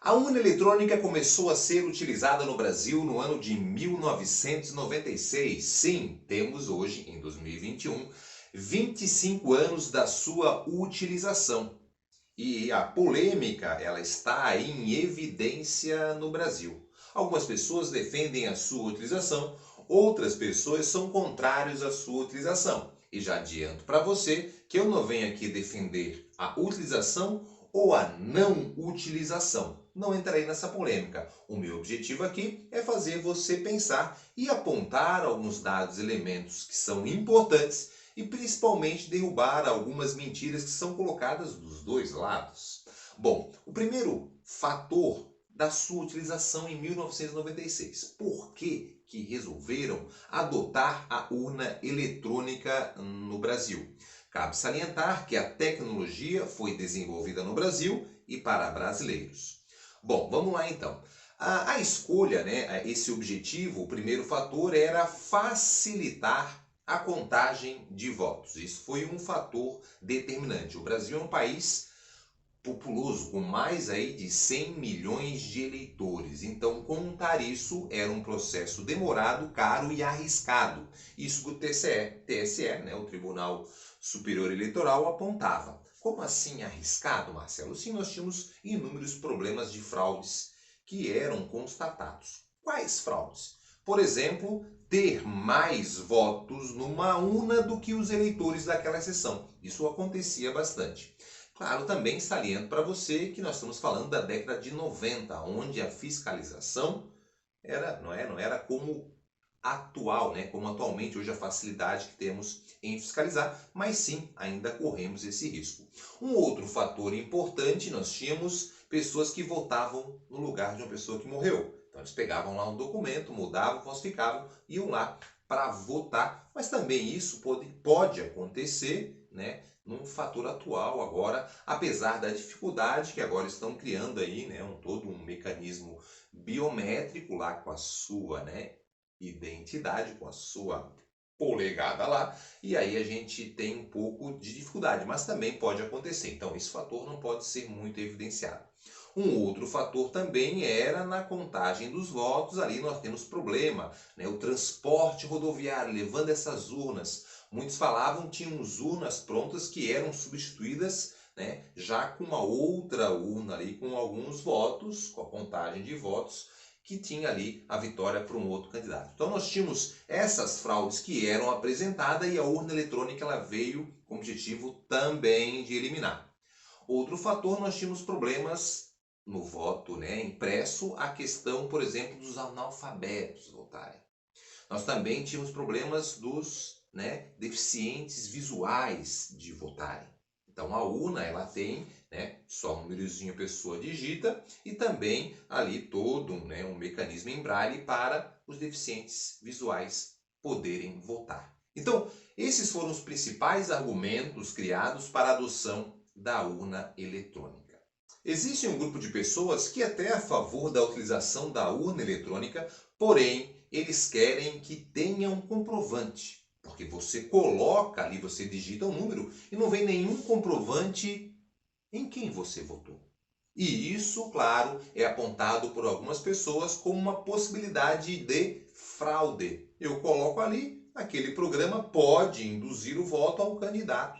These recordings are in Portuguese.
A urna eletrônica começou a ser utilizada no Brasil no ano de 1996. Sim, temos hoje, em 2021, 25 anos da sua utilização. E a polêmica, ela está aí em evidência no Brasil. Algumas pessoas defendem a sua utilização, outras pessoas são contrárias à sua utilização. E já adianto para você que eu não venho aqui defender a utilização ou a não utilização. Não entrarei nessa polêmica. O meu objetivo aqui é fazer você pensar e apontar alguns dados, elementos que são importantes e principalmente derrubar algumas mentiras que são colocadas dos dois lados. Bom, o primeiro fator da sua utilização em 1996. Por que resolveram adotar a urna eletrônica no Brasil? Cabe salientar que a tecnologia foi desenvolvida no Brasil e para brasileiros. Bom, vamos lá então. A escolha, esse objetivo, o primeiro fator era facilitar a contagem de votos. Isso foi um fator determinante. O Brasil é um país populoso, com mais aí de 100 milhões de eleitores. Então, contar isso era um processo demorado, caro e arriscado. Isso que o TSE, o Tribunal Superior Eleitoral, apontava. Como assim arriscado, Marcelo? Sim, nós tínhamos inúmeros problemas de fraudes que eram constatados. Quais fraudes? Por exemplo, ter mais votos numa urna do que os eleitores daquela sessão. Isso acontecia bastante. Claro, também saliento para você que nós estamos falando da década de 90, onde a fiscalização não era como atual, como atualmente hoje a facilidade que temos em fiscalizar, mas sim, ainda corremos esse risco. Um outro fator importante, nós tínhamos pessoas que votavam no lugar de uma pessoa que morreu. Então eles pegavam lá um documento, mudavam, falsificavam, iam lá para votar, mas também isso pode acontecer, num fator atual agora, apesar da dificuldade que agora estão criando aí, todo um mecanismo biométrico lá com a sua, identidade, com a sua polegada lá, e aí a gente tem um pouco de dificuldade, mas também pode acontecer. Então esse fator não pode ser muito evidenciado. Um outro fator também era na contagem dos votos, ali nós temos problema, o transporte rodoviário, levando essas urnas. Muitos falavam que tínhamos urnas prontas que eram substituídas, já com uma outra urna ali, com alguns votos, com a contagem de votos, que tinha ali a vitória para um outro candidato. Então nós tínhamos essas fraudes que eram apresentadas e a urna eletrônica ela veio com o objetivo também de eliminar. Outro fator, nós tínhamos problemas no voto impresso, a questão, por exemplo, dos analfabetos votarem. Nós também tínhamos problemas dos deficientes visuais de votarem. Então a urna ela tem só um númerozinho a pessoa digita e também ali todo um mecanismo em braille para os deficientes visuais poderem votar. Então esses foram os principais argumentos criados para a adoção da urna eletrônica. Existe um grupo de pessoas que é até a favor da utilização da urna eletrônica, porém eles querem que tenha um comprovante. Porque você coloca ali, você digita um número e não vem nenhum comprovante em quem você votou. E isso, claro, é apontado por algumas pessoas como uma possibilidade de fraude. Eu coloco ali, aquele programa pode induzir o voto ao candidato,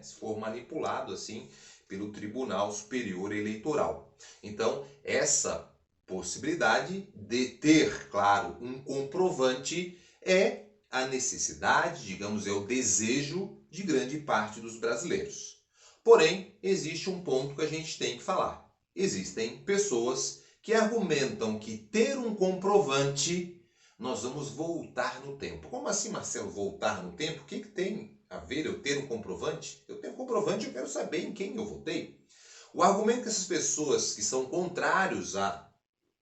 se for manipulado assim pelo Tribunal Superior Eleitoral. Então, essa possibilidade de ter, claro, um comprovante é a necessidade, digamos, é o desejo de grande parte dos brasileiros. Porém, existe um ponto que a gente tem que falar. Existem pessoas que argumentam que ter um comprovante, nós vamos voltar no tempo. Como assim, Marcelo, voltar no tempo? O que tem a ver eu ter um comprovante? Eu tenho um comprovante e eu quero saber em quem eu votei. O argumento que essas pessoas que são contrários a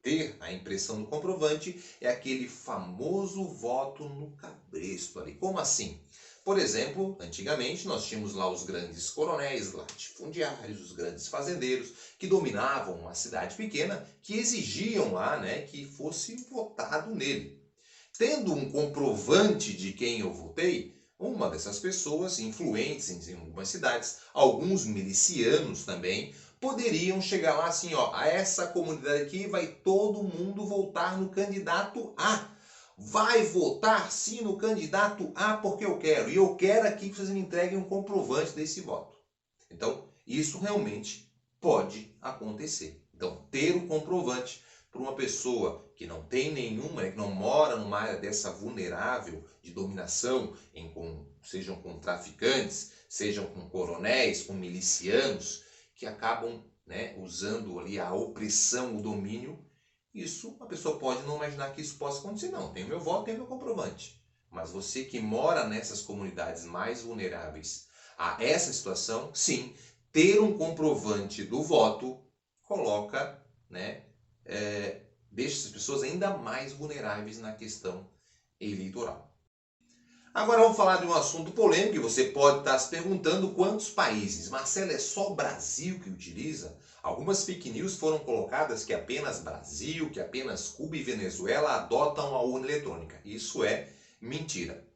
ter a impressão do comprovante é aquele famoso voto no cabresto ali. Como assim? Por exemplo, antigamente nós tínhamos lá os grandes coronéis latifundiários, os grandes fazendeiros que dominavam uma cidade pequena, que exigiam lá que fosse votado nele. Tendo um comprovante de quem eu votei, uma dessas pessoas, influentes em algumas cidades, alguns milicianos também, poderiam chegar lá assim, ó, a essa comunidade aqui vai todo mundo votar no candidato A. Vai votar sim no candidato A porque eu quero. E eu quero aqui que vocês me entreguem um comprovante desse voto. Então, isso realmente pode acontecer. Então, ter o comprovante para uma pessoa que não tem nenhuma, né, que não mora numa área dessa vulnerável de dominação, sejam com traficantes, sejam com coronéis, com milicianos, que acabam, né, usando ali a opressão, o domínio, isso a pessoa pode não imaginar que isso possa acontecer. Não, tem o meu voto, tem o meu comprovante. Mas você que mora nessas comunidades mais vulneráveis a essa situação, sim, ter um comprovante do voto coloca, né, deixa as pessoas ainda mais vulneráveis na questão eleitoral. Agora vamos falar de um assunto polêmico e você pode estar se perguntando quantos países. Marcelo, é só o Brasil que utiliza? Algumas fake news foram colocadas que apenas Brasil, que apenas Cuba e Venezuela adotam a urna eletrônica. Isso é mentira.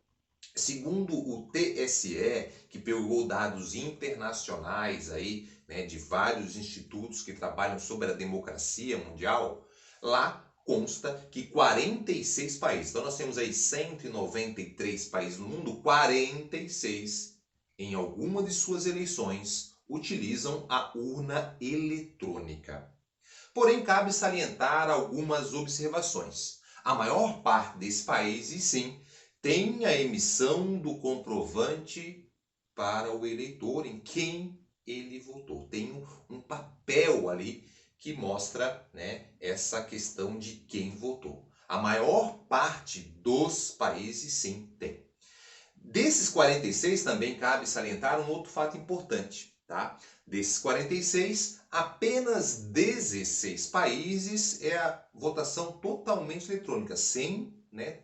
Segundo o TSE, que pegou dados internacionais aí, né, de vários institutos que trabalham sobre a democracia mundial, lá consta que 46 países, então nós temos aí 193 países no mundo, 46 em alguma de suas eleições utilizam a urna eletrônica. Porém, cabe salientar algumas observações. A maior parte desses países, sim, tem a emissão do comprovante para o eleitor em quem ele votou. Tem um papel ali que mostra, né, essa questão de quem votou. A maior parte dos países, sim, tem. Desses 46, também cabe salientar um outro fato importante, tá? Desses 46, apenas 16 países é a votação totalmente eletrônica, sem, né,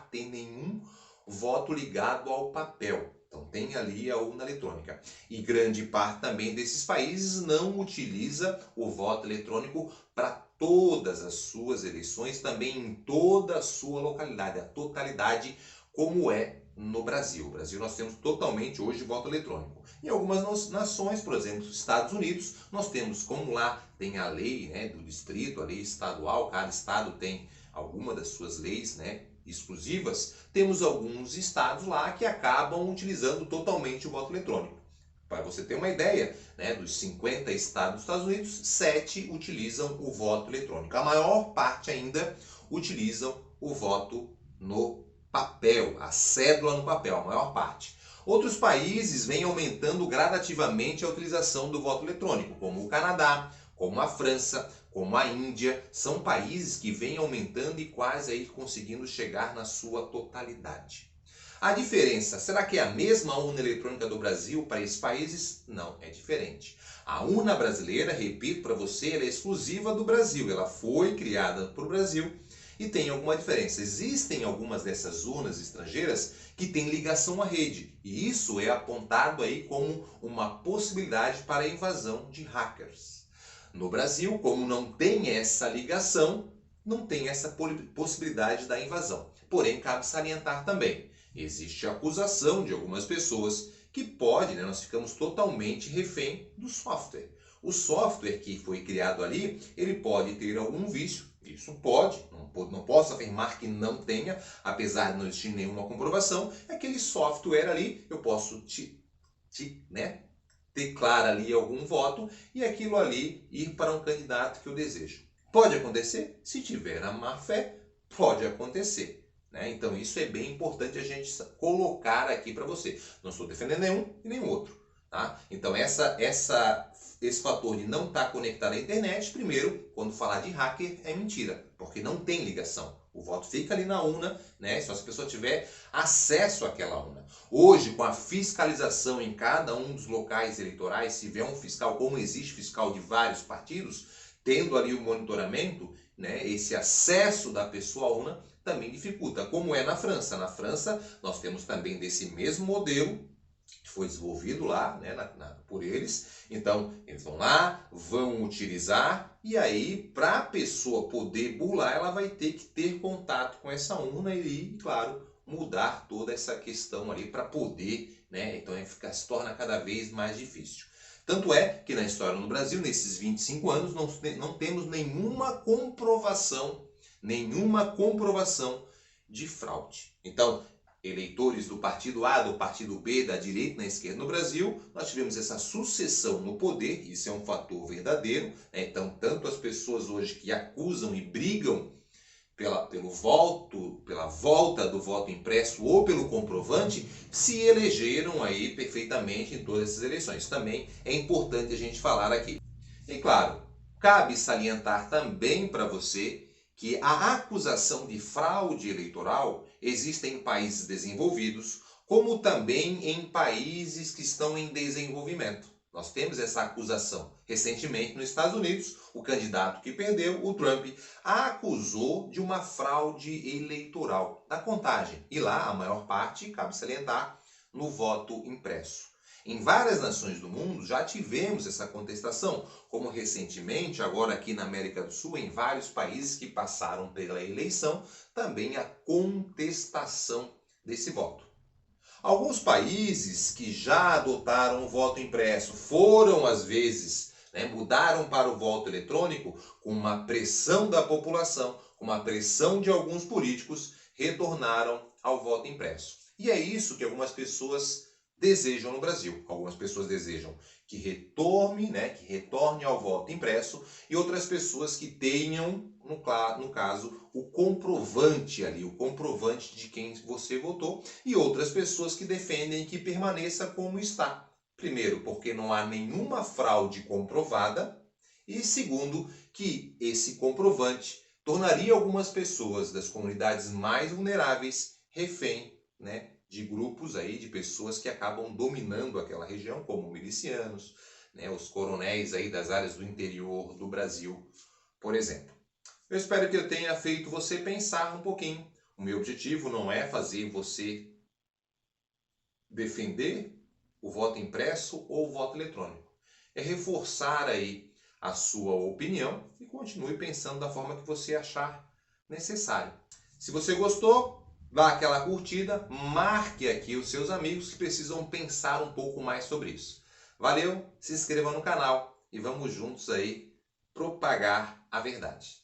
ter nenhum voto ligado ao papel. Então tem ali a urna eletrônica. E grande parte também desses países não utiliza o voto eletrônico para todas as suas eleições, também em toda a sua localidade, a totalidade, como é no Brasil. No Brasil nós temos totalmente hoje voto eletrônico. Em algumas nações, por exemplo, nos Estados Unidos, nós temos, como lá tem a lei, né, do distrito, a lei estadual, cada estado tem alguma das suas leis, né, exclusivas, temos alguns estados lá que acabam utilizando totalmente o voto eletrônico. Para você ter uma ideia, né, dos 50 estados dos Estados Unidos, 7 utilizam o voto eletrônico. A maior parte ainda utilizam o voto no papel, a cédula no papel, a maior parte. Outros países vêm aumentando gradativamente a utilização do voto eletrônico, como o Canadá, como a França, como a Índia. São países que vêm aumentando e quase aí conseguindo chegar na sua totalidade. A diferença, será que é a mesma urna eletrônica do Brasil para esses países? Não, é diferente. A urna brasileira, repito para você, ela é exclusiva do Brasil. Ela foi criada para o Brasil e tem alguma diferença. Existem algumas dessas urnas estrangeiras que têm ligação à rede. E isso é apontado aí como uma possibilidade para a invasão de hackers. No Brasil, como não tem essa ligação, não tem essa possibilidade da invasão. Porém, cabe salientar também, existe a acusação de algumas pessoas que pode, né, nós ficamos totalmente refém do software. O software que foi criado ali, ele pode ter algum vício. Isso pode, não posso afirmar que não tenha, apesar de não existir nenhuma comprovação. Aquele software ali, eu posso né, declarar ali algum voto e aquilo ali ir para um candidato que eu desejo. Pode acontecer? Se tiver a má fé, pode acontecer. Né? Então isso é bem importante a gente colocar aqui para você. Não estou defendendo nenhum e nenhum outro. Tá? Então esse fator de não estar conectado à internet, primeiro, quando falar de hacker, é mentira, porque não tem ligação. O voto fica ali na urna, né? Se a pessoa tiver acesso àquela urna. Hoje, com a fiscalização em cada um dos locais eleitorais, se tiver um fiscal, como existe fiscal de vários partidos, tendo ali o monitoramento, né, esse acesso da pessoa à urna também dificulta, como é na França. Na França, nós temos também desse mesmo modelo, que foi desenvolvido lá, né, por eles. Então, eles vão lá, vão utilizar, e aí, para a pessoa poder burlar, ela vai ter que ter contato com essa urna e, claro, mudar toda essa questão ali para poder, né, então se torna cada vez mais difícil. Tanto é que na história no Brasil, nesses 25 anos, não temos nenhuma comprovação de fraude. Então, eleitores do partido A, do partido B, da direita e da esquerda no Brasil, nós tivemos essa sucessão no poder, isso é um fator verdadeiro, né? Então, tanto as pessoas hoje que acusam e brigam pela volta do voto impresso ou pelo comprovante, se elegeram aí perfeitamente em todas essas eleições. Também é importante a gente falar aqui. E claro, cabe salientar também para você que a acusação de fraude eleitoral existe em países desenvolvidos, como também em países que estão em desenvolvimento. Nós temos essa acusação. Recentemente, nos Estados Unidos, o candidato que perdeu, o Trump, acusou de uma fraude eleitoral na contagem. E lá, a maior parte, cabe salientar, no voto impresso. Em várias nações do mundo já tivemos essa contestação, como recentemente, agora aqui na América do Sul, em vários países que passaram pela eleição, também a contestação desse voto. Alguns países que já adotaram o voto impresso foram, às vezes, mudaram para o voto eletrônico com uma pressão da população, com uma pressão de alguns políticos, retornaram ao voto impresso. E é isso que algumas pessoas desejam no Brasil. Algumas pessoas desejam que retorne ao voto impresso e outras pessoas que tenham, no caso, o comprovante ali, o comprovante de quem você votou, e outras pessoas que defendem que permaneça como está. Primeiro, porque não há nenhuma fraude comprovada, e segundo, que esse comprovante tornaria algumas pessoas das comunidades mais vulneráveis refém, de grupos aí, de pessoas que acabam dominando aquela região, como milicianos, os coronéis aí das áreas do interior do Brasil, por exemplo. Eu espero que eu tenha feito você pensar um pouquinho. O meu objetivo não é fazer você defender o voto impresso ou o voto eletrônico. É reforçar aí a sua opinião e continue pensando da forma que você achar necessário. Se você gostou, dá aquela curtida, marque aqui os seus amigos que precisam pensar um pouco mais sobre isso. Valeu, se inscreva no canal e vamos juntos aí propagar a verdade.